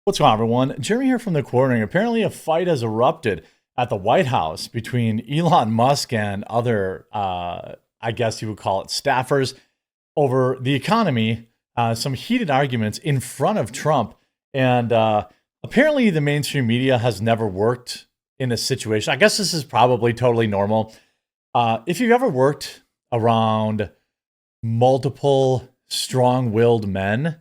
What's going on, everyone? Jeremy here from the Quartering. Apparently, a fight has erupted at the White House between Elon Musk and other, I guess you would call it, staffers over the economy. Some heated arguments in front of Trump. And apparently, the mainstream media has never worked in a situation. I guess this is probably totally normal. If you've ever worked around multiple strong willed men,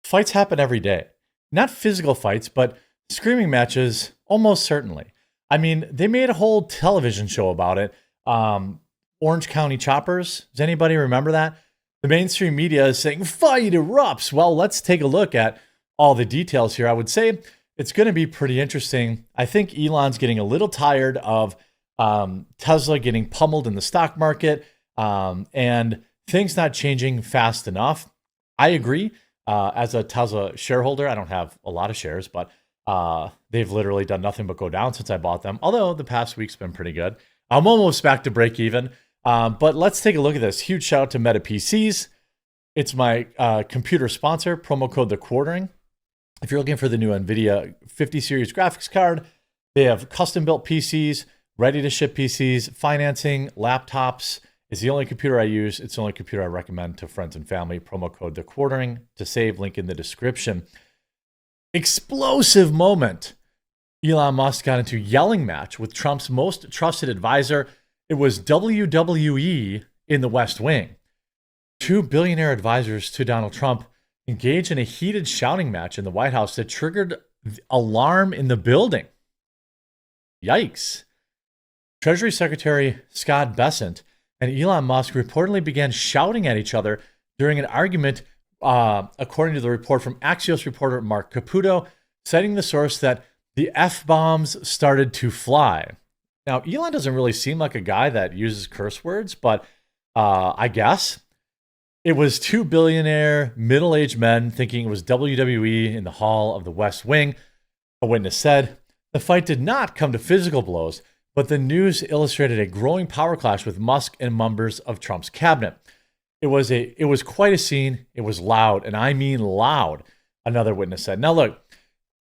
fights happen every day. Not physical fights, but screaming matches, almost certainly. I mean, they made a whole television show about it. Orange County Choppers. Does anybody remember that? The mainstream media is saying, fight erupts. Well, let's take a look at all the details here. I would say it's going to be pretty interesting. I think Elon's getting a little tired of Tesla getting pummeled in the stock market and things not changing fast enough. I agree. As a Tesla shareholder, I don't have a lot of shares, but they've literally done nothing but go down since I bought them. Although the past week's been pretty good. I'm almost back to break even. But let's take a look at this. Huge shout out to Meta PCs. It's my computer sponsor, promo code The Quartering. If you're looking for the new NVIDIA 50 series graphics card, they have custom built PCs, ready to ship PCs, financing, laptops. It's the only computer I use. It's the only computer I recommend to friends and family. Promo code The Quartering to save. Link in the description. Explosive moment. Elon Musk got into yelling match with Trump's most trusted advisor. It was WWE in the West Wing. Two billionaire advisors to Donald Trump engaged in a heated shouting match in the White House that triggered alarm in the building. Yikes. Treasury Secretary Scott Bessent and Elon Musk reportedly began shouting at each other during an argument, according to the report from Axios reporter Mark Caputo, citing the source that the F-bombs started to fly. Now, Elon doesn't really seem like a guy that uses curse words, but I guess it was two billionaire middle-aged men thinking it was WWE in the hall of the West Wing. A witness said, the fight did not come to physical blows, but the news illustrated a growing power clash with Musk and members of Trump's cabinet. It was quite a scene. It was loud, and I mean loud, another witness said. Now, look,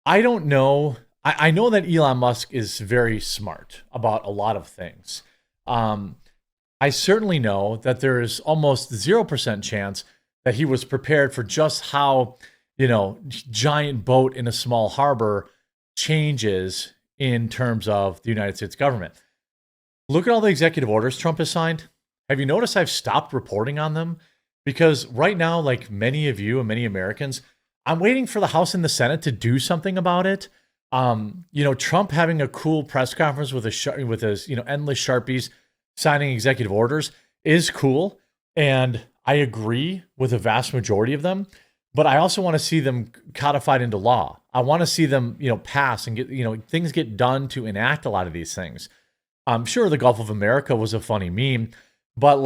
I don't know. I know that Elon Musk is very smart about a lot of things. I certainly know that there is almost 0% chance that he was prepared for just how, giant boat in a small harbor changes in terms of the United States government. Look at all the executive orders Trump has signed. Have you noticed I've stopped reporting on them? Because right now, like many of you and many Americans, I'm waiting for the House and the Senate to do something about it. Trump having a cool press conference with his endless Sharpies signing executive orders is cool. And I agree with a vast majority of them. But I also want to see them codified into law. I want to see them, pass and get, things get done to enact a lot of these things. I'm sure the Gulf of America was a funny meme, but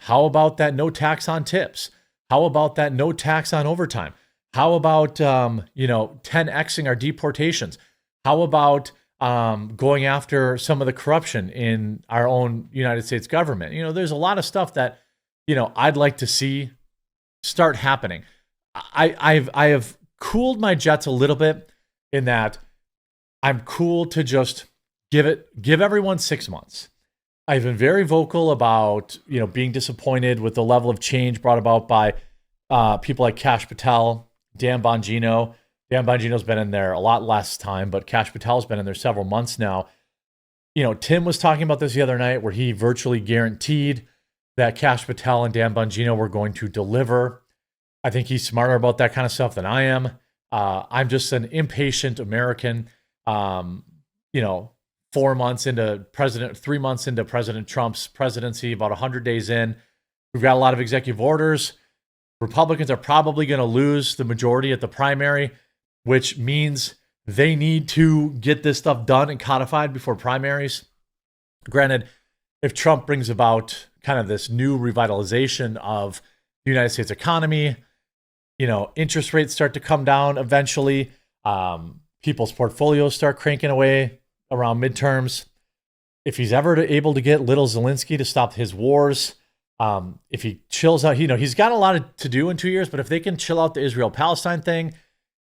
how about that no tax on tips? How about that no tax on overtime? How about, 10xing our deportations? How about going after some of the corruption in our own United States government? There's a lot of stuff that, I'd like to see start happening. I have cooled my jets a little bit in that I'm cool to just give everyone 6 months. I've been very vocal about being disappointed with the level of change brought about by people like Kash Patel, Dan Bongino. Dan Bongino's been in there a lot less time, but Kash Patel's been in there several months now. Tim was talking about this the other night where he virtually guaranteed that Kash Patel and Dan Bongino were going to deliver. I think he's smarter about that kind of stuff than I am. I'm just an impatient American. 3 months into President Trump's presidency, about 100 days in, we've got a lot of executive orders. Republicans are probably going to lose the majority at the primary, which means they need to get this stuff done and codified before primaries. Granted, if Trump brings about kind of this new revitalization of the United States economy, interest rates start to come down eventually. People's portfolios start cranking away around midterms. If he's ever able to get little Zelensky to stop his wars, if he chills out, he's got a lot to do in 2 years, but if they can chill out the Israel-Palestine thing,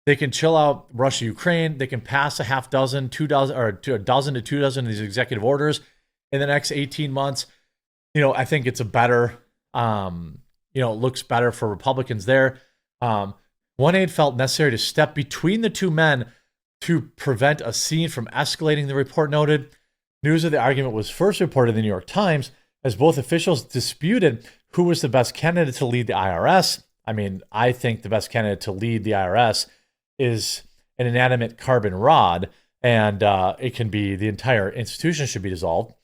They can chill out Russia, Ukraine. They can pass a half dozen, 2 dozen, or a dozen to 2 dozen of these executive orders in the next 18 months. I think it's a better, it looks better for Republicans there. One aide felt necessary to step between the two men to prevent a scene from escalating, the report noted. News of the argument was first reported in the New York Times as both officials disputed who was the best candidate to lead the IRS. I mean, I think the best candidate to lead the IRS is an inanimate carbon rod, and it can be, the entire institution should be dissolved.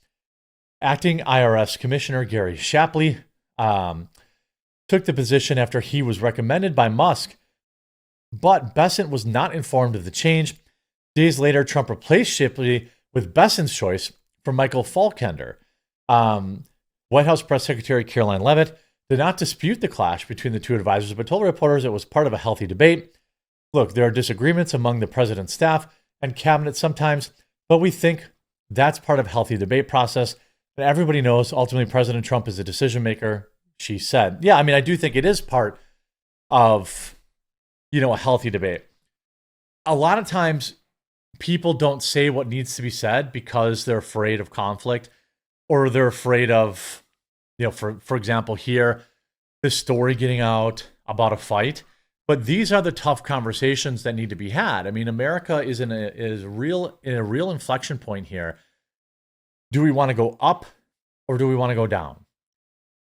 Acting IRS Commissioner Gary Shapley took the position after he was recommended by Musk, but Bessent was not informed of the change. Days later, Trump replaced Shapley with Bessent's choice for Michael Falkender. White House Press Secretary Caroline Leavitt did not dispute the clash between the two advisors, but told reporters it was part of a healthy debate. Look, there are disagreements among the president's staff and cabinet sometimes, but we think that's part of a healthy debate process. And everybody knows ultimately President Trump is a decision maker, she said. Yeah, I mean, I do think it is part of, a healthy debate. A lot of times people don't say what needs to be said because they're afraid of conflict, or they're afraid of, for example, here, this story getting out about a fight. But these are the tough conversations that need to be had. I mean, America is in a real inflection point here. Do we want to go up or do we want to go down?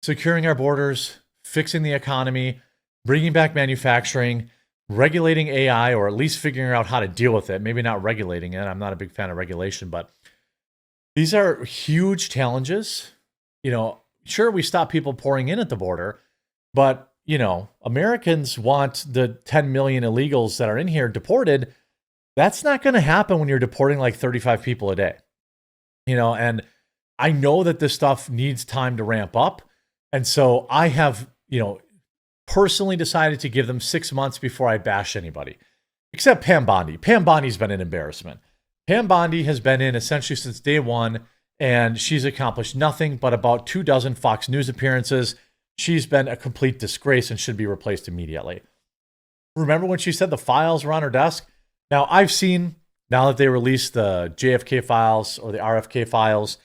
Securing our borders, fixing the economy, bringing back manufacturing, regulating AI, or at least figuring out how to deal with it. Maybe not regulating it. I'm not a big fan of regulation, but these are huge challenges. Sure, we stop people pouring in at the border, but Americans want the 10 million illegals that are in here deported. That's not going to happen when you're deporting like 35 people a day. And I know that this stuff needs time to ramp up. And so I have, personally decided to give them 6 months before I bash anybody, except Pam Bondi. Pam Bondi's been an embarrassment. Pam Bondi has been in essentially since day one, and she's accomplished nothing but about 2 dozen Fox News appearances. She's been a complete disgrace and should be replaced immediately. Remember when she said the files were on her desk? Now, I've seen, now that they released the JFK files or the RFK files,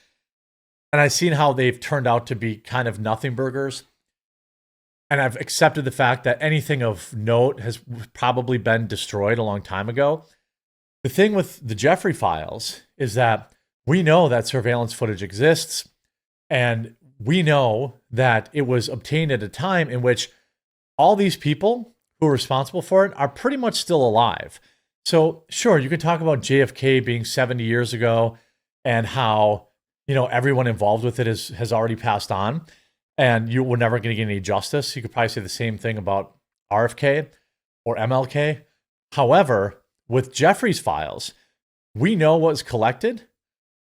and I've seen how they've turned out to be kind of nothing burgers. And I've accepted the fact that anything of note has probably been destroyed a long time ago. The thing with the Jeffrey files is that we know that surveillance footage exists, and we know that it was obtained at a time in which all these people who are responsible for it are pretty much still alive. So sure, you can talk about JFK being 70 years ago and how, everyone involved with it has already passed on and you were never going to get any justice. You could probably say the same thing about RFK or MLK. However, with Jeffrey's files, we know what was collected,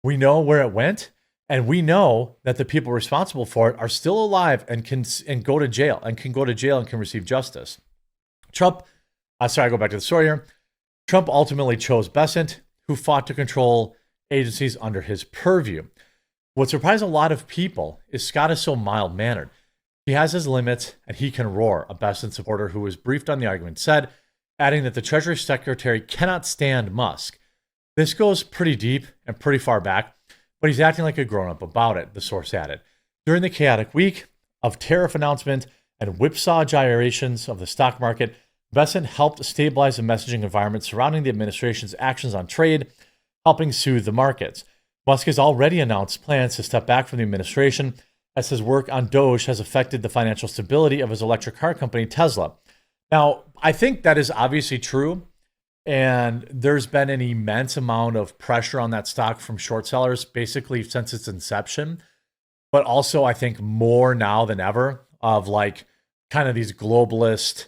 we know where it went, and we know that the people responsible for it are still alive and can go to jail and can receive justice. Trump, I go back to the story here. Trump ultimately chose Bessent, who fought to control agencies under his purview. What surprised a lot of people is Scott is so mild-mannered. He has his limits and he can roar, a Bessent supporter who was briefed on the argument said, adding that the Treasury Secretary cannot stand Musk. This goes pretty deep and pretty far back, but he's acting like a grown-up about it, the source added. During the chaotic week of tariff announcement and whipsaw gyrations of the stock market, Bessent helped stabilize the messaging environment surrounding the administration's actions on trade, helping soothe the markets. Musk has already announced plans to step back from the administration as his work on Doge has affected the financial stability of his electric car company, Tesla. Now, I think that is obviously true, and there's been an immense amount of pressure on that stock from short sellers, basically since its inception, but also I think more now than ever of like kind of these globalist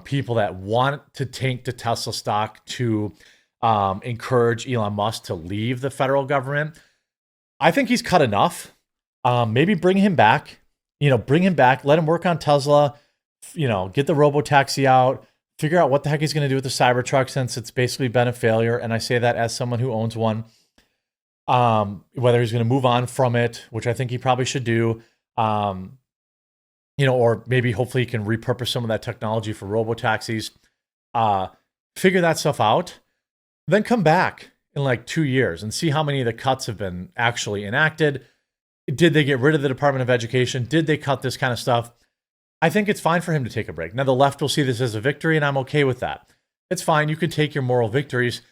people that want to tank the Tesla stock to encourage Elon Musk to leave the federal government. I think he's cut enough. Maybe bring him back, let him work on Tesla, get the robo-taxi out, figure out what the heck he's going to do with the Cybertruck since it's basically been a failure. And I say that as someone who owns one. Whether he's going to move on from it, which I think he probably should do, or maybe hopefully he can repurpose some of that technology for robo-taxis. figure that stuff out, then come back in like 2 years and see how many of the cuts have been actually enacted. Did they get rid of the Department of Education? Did they cut this kind of stuff? I think it's fine for him to take a break. Now, the left will see this as a victory, and I'm okay with that. It's fine. You can take your moral victories.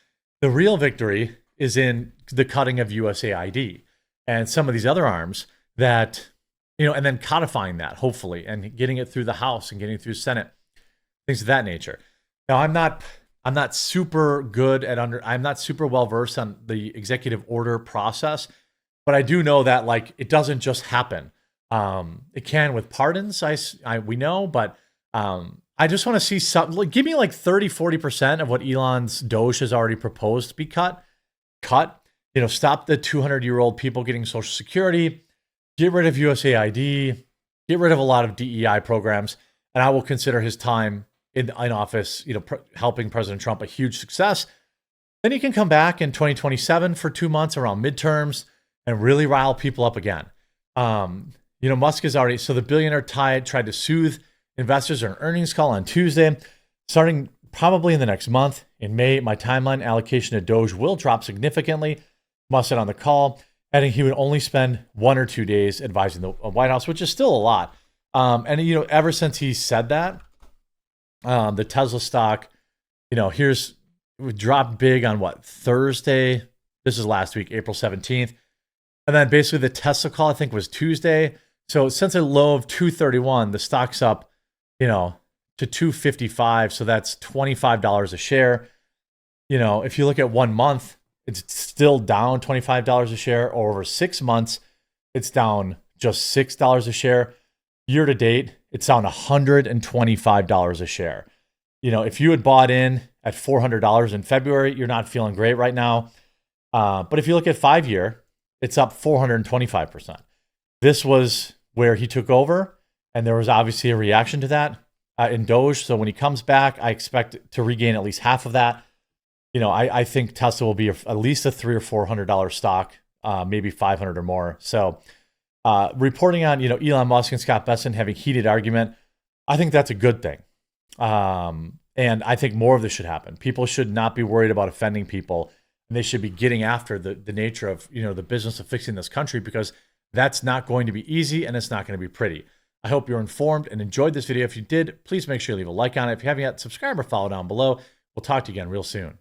The real victory is in the cutting of USAID and some of these other arms that, and then codifying that, hopefully, and getting it through the House and getting it through Senate, things of that nature. Now, I'm not super good at I'm not super well versed on the executive order process, but I do know that like it doesn't just happen. It can with pardons, we know, but I just want to see something. Like, give me like 30-40% of what Elon's Doge has already proposed to be cut. Stop the 200-year-old people getting Social Security, get rid of USAID, get rid of a lot of DEI programs, and I will consider his time in office, helping President Trump a huge success. Then he can come back in 2027 for 2 months around midterms and really rile people up again. Musk is already, so the billionaire tried to soothe investors in an earnings call on Tuesday, starting probably in the next month. In May, my timeline allocation to Doge will drop significantly. Musk said on the call, adding he would only spend 1 or 2 days advising the White House, which is still a lot. Ever since he said that, the Tesla stock, dropped big on Thursday? This is last week, April 17th. And then basically the Tesla call, I think, was Tuesday. So since a low of 231, the stock's up, to 255. So that's $25 a share. If you look at 1 month, it's still down $25 a share, or over 6 months, it's down just $6 a share. Year to date, it's down $125 a share. If you had bought in at $400 in February, you're not feeling great right now. But if you look at 5-year, it's up 425%. This was where he took over, and there was obviously a reaction to that in Doge. So when he comes back, I expect to regain at least half of that. I think Tesla will be at least a $300 or $400 stock, maybe 500 or more. So reporting on, Elon Musk and Scott Bessent having heated argument, I think that's a good thing. And I think more of this should happen. People should not be worried about offending people. And they should be getting after the nature of, the business of fixing this country, because that's not going to be easy and it's not going to be pretty. I hope you're informed and enjoyed this video. If you did, please make sure you leave a like on it. If you haven't yet, subscribe or follow down below. We'll talk to you again real soon.